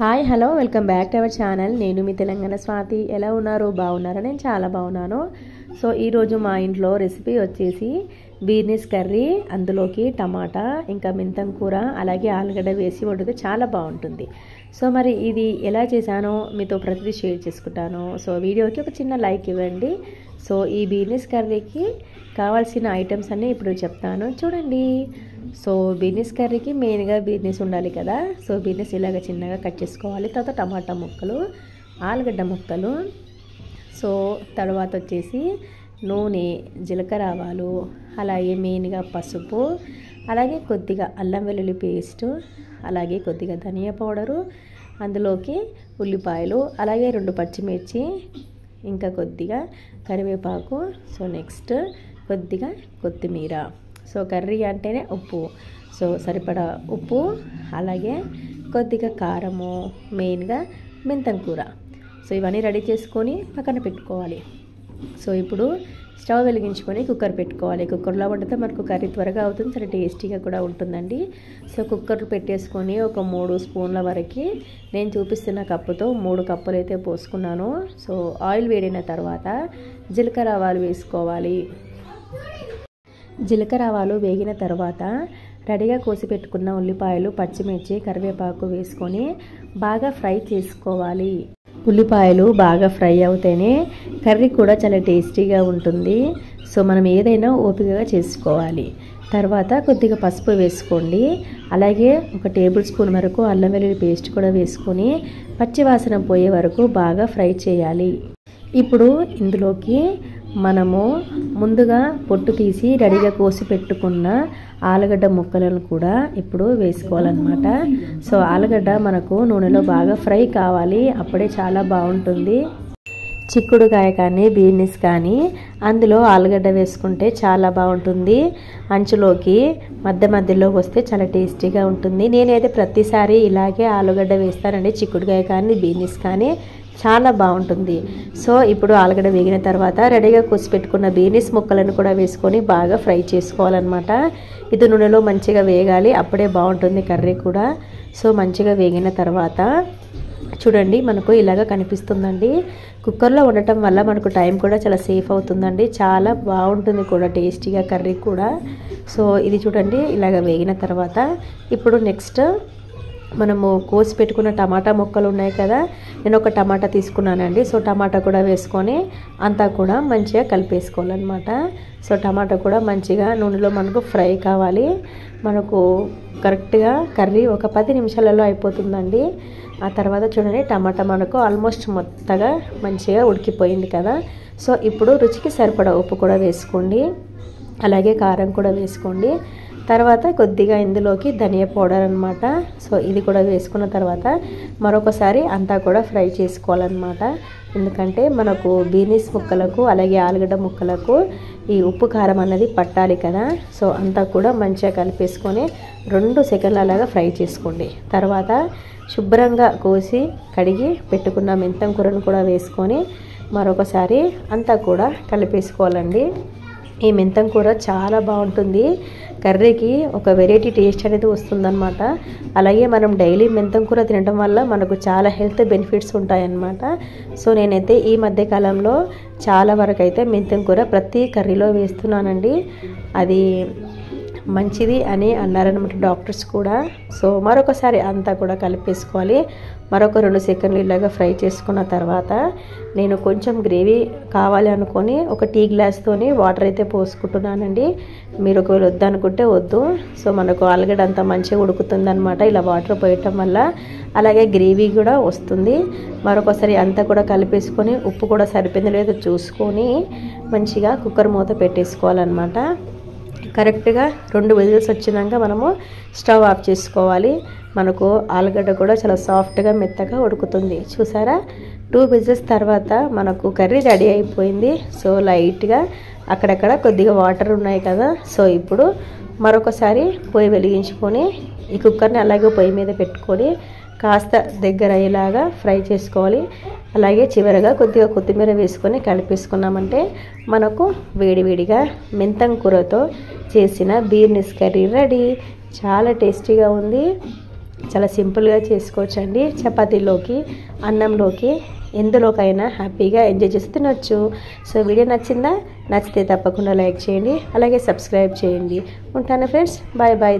Hi hello welcome back to our channel. నేను మీ తెలంగాణ స్వాతి. ఎలా ఉన్నారు? బాగున్నారా? నేను చాలా బాగున్నాను. సో ఈరోజు మా ఇంట్లో రెసిపీ వచ్చేసి బీర్నీస్ కర్రీ, అందులోకి టమాటా ఇంకా మెంతం కూర అలాగే ఆలుగడ్డ వేసి వండితే చాలా బాగుంటుంది. సో మరి ఇది ఎలా చేశానో మీతో ప్రతిదీ షేర్ చేసుకుంటాను. సో వీడియోకి ఒక చిన్న లైక్ ఇవ్వండి. సో ఈ బీర్నీస్ కర్రీకి కావాల్సిన ఐటమ్స్ అన్నీ ఇప్పుడు చెప్తాను, చూడండి. సో బీర్నీస్ కర్రీకి మెయిన్గా బీర్నీస్ ఉండాలి కదా. సో బీర్నీస్ ఇలాగ చిన్నగా కట్ చేసుకోవాలి. తర్వాత టమాటా ముక్కలు, ఆలుగడ్డ ముక్కలు, సో తర్వాత వచ్చేసి నూనె, జీలకర్ర ఆవాలు, అలాగే మెయిన్గా పసుపు, అలాగే కొద్దిగా అల్లం వెల్లుల్లి పేస్టు, అలాగే కొద్దిగా ధనియా పౌడరు, అందులోకి ఉల్లిపాయలు, అలాగే 2 పచ్చిమిర్చి, ఇంకా కొద్దిగా కరివేపాకు, సో నెక్స్ట్ కొద్దిగా కొత్తిమీర. సో కర్రీ అంటేనే ఉప్పు, సో సరిపడా ఉప్పు, అలాగే కొద్దిగా కారము, మెయిన్గా మెంతం కూర. సో ఇవన్నీ రెడీ చేసుకొని పక్కన పెట్టుకోవాలి. సో ఇప్పుడు స్టవ్ వెలిగించుకొని కుక్కర్ పెట్టుకోవాలి. కుక్కర్లో వండితే మనకు కర్రీ త్వరగా అవుతుంది, చాలా టేస్టీగా కూడా ఉంటుందండి. సో కుక్కర్ పెట్టేసుకొని ఒక 3 స్పూన్ల వరకు, నేను చూపిస్తున్న కప్పుతో 3 కప్పులు అయితే పోసుకున్నాను. సో ఆయిల్ వేడిన తర్వాత జీలకర్ర ఆవాలు వేసుకోవాలి. జీలకర్ర ఆవాలు వేగిన తర్వాత రెడీగా కోసి పెట్టుకున్న ఉల్లిపాయలు, పచ్చిమిర్చి, కరివేపాకు వేసుకొని బాగా ఫ్రై చేసుకోవాలి. ఉల్లిపాయలు బాగా ఫ్రై అవుతేనే కర్రీ కూడా చాలా టేస్టీగా ఉంటుంది. సో మనం ఏదైనా ఓపికగా చేసుకోవాలి. తర్వాత కొద్దిగా పసుపు వేసుకోండి. అలాగే 1 టేబుల్ స్పూన్ వరకు అల్లం వెల్లుల్లి పేస్ట్ కూడా వేసుకొని పచ్చివాసన పోయే వరకు బాగా ఫ్రై చేయాలి. ఇప్పుడు ఇందులోకి మనము ముందుగా పొట్టు తీసి రెడీగా కోసి పెట్టుకున్న ఆలుగడ్డ ముక్కలను కూడా ఇప్పుడు వేసుకోవాలన్నమాట. సో ఆలుగడ్డ మనకు నూనెలో బాగా ఫ్రై కావాలి, అప్పుడే చాలా బాగుంటుంది. చిక్కుడుకాయ కానీ బీర్నీస్ కానీ అందులో ఆలుగడ్డ వేసుకుంటే చాలా బాగుంటుంది. అంచులోకి మధ్యలో వస్తే చాలా టేస్టీగా ఉంటుంది. నేనైతే ప్రతిసారి ఇలాగే ఆలుగడ్డ వేస్తానండి. చిక్కుడుకాయ కానీ బీర్నీస్ కానీ చాలా బాగుంటుంది. సో ఇప్పుడు ఆలుగడ్డ వేగిన తర్వాత రెడీగా కోసి పెట్టుకున్న బీర్నీస్ ముక్కలను కూడా వేసుకొని బాగా ఫ్రై చేసుకోవాలన్నమాట. ఇది నూనెలో మంచిగా వేగాలి, అప్పుడే బాగుంటుంది కర్రీ కూడా. సో మంచిగా వేగిన తర్వాత చూడండి, మనకు ఇలాగ కనిపిస్తుందండి. కుక్కర్లో ఉండటం వల్ల మనకు టైం కూడా చాలా సేఫ్ అవుతుందండి. చాలా బాగుంటుంది కూడా టేస్టీగా కర్రీ కూడా. సో ఇది చూడండి ఇలాగ వేగిన తర్వాత ఇప్పుడు నెక్స్ట్ మనము కోసి పెట్టుకున్న టమాటా ముక్కలు ఉన్నాయి కదా, నేను ఒక టమాటా తీసుకున్నానండి. సో టమాటా కూడా వేసుకొని అంతా కూడా మంచిగా కలిపేసుకోవాలన్నమాట. సో టమాటా కూడా మంచిగా నూనెలో మనకు ఫ్రై కావాలి. మనకు కరెక్ట్గా కర్రీ ఒక 10 నిమిషాలలో అయిపోతుందండి. ఆ తర్వాత చూడండి టమాటా మనకు ఆల్మోస్ట్ మొత్తగా మంచిగా ఉడికిపోయింది కదా. సో ఇప్పుడు రుచికి సరిపడా ఉప్పు కూడా వేసుకోండి, అలాగే కారం కూడా వేసుకోండి. తర్వాత కొద్దిగా ఇందులోకి ధనియా పౌడర్ అనమాట. సో ఇది కూడా వేసుకున్న తర్వాత మరొకసారి అంతా కూడా ఫ్రై చేసుకోవాలన్నమాట. ఎందుకంటే మనకు బీర్నీస్ ముక్కలకు అలాగే ఆలుగడ్డ ముక్కలకు ఈ ఉప్పు కారం అన్నది పట్టాలి కదా. సో అంతా కూడా మంచిగా కలిపేసుకొని 2 సెకండ్ల అలాగా ఫ్రై చేసుకోండి. తర్వాత శుభ్రంగా కోసి కడిగి పెట్టుకున్న మెంతం కూరను కూడా వేసుకొని మరొకసారి అంతా కూడా కలిపేసుకోవాలండి. ఈ మెంతం కూర చాలా బాగుంటుంది, కర్రీకి ఒక వెరైటీ టేస్ట్ అనేది వస్తుందన్నమాట. అలాగే మనం డైలీ మెంతం కూర తినడం వల్ల మనకు చాలా హెల్త్ బెనిఫిట్స్ ఉంటాయన్నమాట. సో నేనైతే ఈ మధ్య కాలంలో చాలా వరకు అయితే మెంతం కూర ప్రతి కర్రీలో వేస్తున్నానండి. అది మంచిది అని అన్నారనమాట డాక్టర్స్ కూడా. సో మరొకసారి అంతా కూడా కలిపేసుకోవాలి. మరొక 2 సెకండ్లు ఇలాగా ఫ్రై చేసుకున్న తర్వాత నేను కొంచెం గ్రేవీ కావాలి అనుకొని ఒక టీ గ్లాస్తోని వాటర్ అయితే పోసుకుంటున్నానండి. మీరు ఒకవేళ వద్దనుకుంటే వద్దు. సో మనకు ఆలుగడ్డ అంతా మంచిగా ఉడుకుతుంది అనమాట ఇలా వాటర్ పోయటం వల్ల. అలాగే గ్రేవీ కూడా వస్తుంది. మరొకసారి అంతా కూడా కలిపేసుకొని ఉప్పు కూడా సరిపోయిందో లేదో చూసుకొని మంచిగా కుక్కర్ మూత పెట్టేసుకోవాలన్నమాట. కరెక్ట్గా 2 విజిల్స్ వచ్చినాక మనము స్టవ్ ఆఫ్ చేసుకోవాలి. మనకు ఆలుగడ్డ కూడా చాలా సాఫ్ట్గా మెత్తగా ఉడుకుతుంది. చూసారా, 2 విజిల్స్ తర్వాత మనకు కర్రీ రెడీ అయిపోయింది. సో లైట్గా అక్కడక్కడ కొద్దిగా వాటర్ ఉన్నాయి కదా. సో ఇప్పుడు మరొకసారి పొయ్యి వెలిగించుకొని ఈ కుక్కర్ని అలాగే పొయ్యి మీద పెట్టుకొని కాస్త దగ్గర అయ్యేలాగా ఫ్రై చేసుకోవాలి. అలాగే చివరగా కొద్దిగా కొత్తిమీర వేసుకొని కలిపేసుకున్నామంటే మనకు వేడివేడిగా మెంతం కూరతో చేసిన బీర్నీస్ కర్రీ రెడీ. చాలా టేస్టీగా ఉంది. చాలా సింపుల్గా చేసుకోవచ్చండి. చపాతీలోకి, అన్నంలోకి, ఎందులోకైనా హ్యాపీగా ఎంజాయ్ చేసి తినొచ్చు. సో వీడియో నచ్చిందా? నచ్చితే తప్పకుండా లైక్ చేయండి, అలాగే సబ్స్క్రైబ్ చేయండి. ఉంటాను ఫ్రెండ్స్, బాయ్ బాయ్.